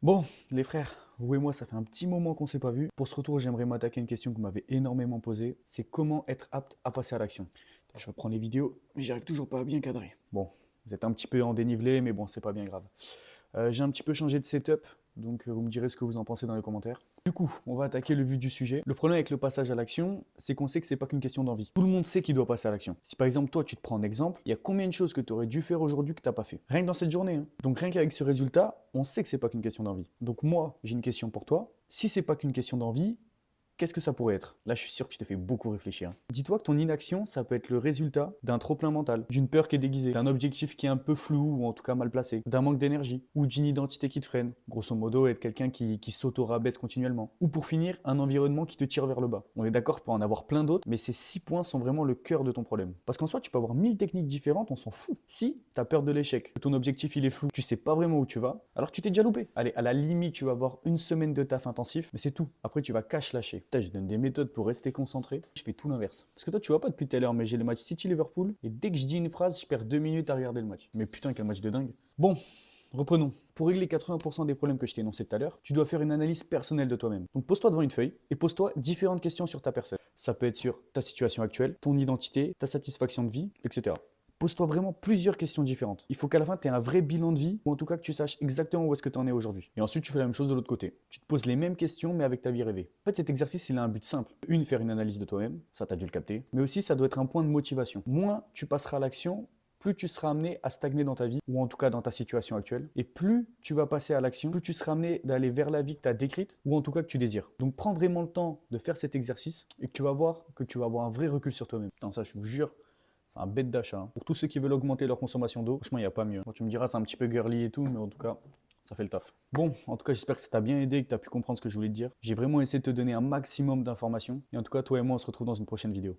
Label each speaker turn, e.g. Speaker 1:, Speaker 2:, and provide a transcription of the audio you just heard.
Speaker 1: Bon, les frères, vous et moi, ça fait un petit moment qu'on s'est pas vu. Pour ce retour, j'aimerais m'attaquer à une question que vous m'avez énormément posée. C'est comment être apte à passer à l'action. Je reprends les vidéos, mais j'y arrive toujours pas à bien cadrer. Bon, vous êtes un petit peu en dénivelé, mais bon, c'est pas bien grave. J'ai un petit peu changé de setup, donc vous me direz ce que vous en pensez dans les commentaires. Du coup, on va attaquer le vif du sujet. Le problème avec le passage à l'action, c'est qu'on sait que c'est pas qu'une question d'envie. Tout le monde sait qu'il doit passer à l'action. Si par exemple toi tu te prends un exemple, il y a combien de choses que tu aurais dû faire aujourd'hui que tu n'as pas fait? Rien que dans cette journée, hein. Donc rien qu'avec ce résultat, on sait que c'est pas qu'une question d'envie. Donc moi, j'ai une question pour toi. Si c'est pas qu'une question d'envie, qu'est-ce que ça pourrait être? Là, je suis sûr que je te fais beaucoup réfléchir. Dis-toi que ton inaction, ça peut être le résultat d'un trop-plein mental, d'une peur qui est déguisée, d'un objectif qui est un peu flou ou en tout cas mal placé, d'un manque d'énergie ou d'une identité qui te freine. Grosso modo, être quelqu'un qui s'auto-rabaisse continuellement. Ou pour finir, un environnement qui te tire vers le bas. On est d'accord pour en avoir plein d'autres, mais ces 6 points sont vraiment le cœur de ton problème. Parce qu'en soi, tu peux avoir 1000 techniques différentes, on s'en fout. Si tu as peur de l'échec, que ton objectif il est flou, tu sais pas vraiment où tu vas, alors tu t'es déjà loupé. Allez, à la limite, tu vas avoir une semaine de taf intensif, mais c'est tout. Après, tu vas cash lâcher. Putain, je donne des méthodes pour rester concentré. Je fais tout l'inverse. Parce que toi, tu vois pas depuis tout à l'heure, mais j'ai le match City-Liverpool. Et dès que je dis une phrase, je perds 2 minutes à regarder le match. Mais putain, quel match de dingue. Bon, reprenons. Pour régler 80% des problèmes que je t'ai énoncés tout à l'heure, tu dois faire une analyse personnelle de toi-même. Donc pose-toi devant une feuille et pose-toi différentes questions sur ta personne. Ça peut être sur ta situation actuelle, ton identité, ta satisfaction de vie, etc. Pose-toi vraiment plusieurs questions différentes. Il faut qu'à la fin, tu aies un vrai bilan de vie, ou en tout cas que tu saches exactement où est-ce que tu en es aujourd'hui. Et ensuite, tu fais la même chose de l'autre côté. Tu te poses les mêmes questions, mais avec ta vie rêvée. En fait, cet exercice, il a un but simple. Une, faire une analyse de toi-même, ça t'as dû le capter. Mais aussi, ça doit être un point de motivation. Moins tu passeras à l'action, plus tu seras amené à stagner dans ta vie, ou en tout cas dans ta situation actuelle. Et plus tu vas passer à l'action, plus tu seras amené d'aller vers la vie que tu as décrite, ou en tout cas que tu désires. Donc prends vraiment le temps de faire cet exercice, et que tu vas voir que tu vas avoir un vrai recul sur toi-même. Dans ça, je vous jure, c'est un bête d'achat, hein. Pour tous ceux qui veulent augmenter leur consommation d'eau, franchement, il n'y a pas mieux. Bon, tu me diras, c'est un petit peu girly et tout, mais en tout cas, ça fait le taf. Bon, en tout cas, j'espère que ça t'a bien aidé et que tu as pu comprendre ce que je voulais te dire. J'ai vraiment essayé de te donner un maximum d'informations. Et en tout cas, toi et moi, on se retrouve dans une prochaine vidéo.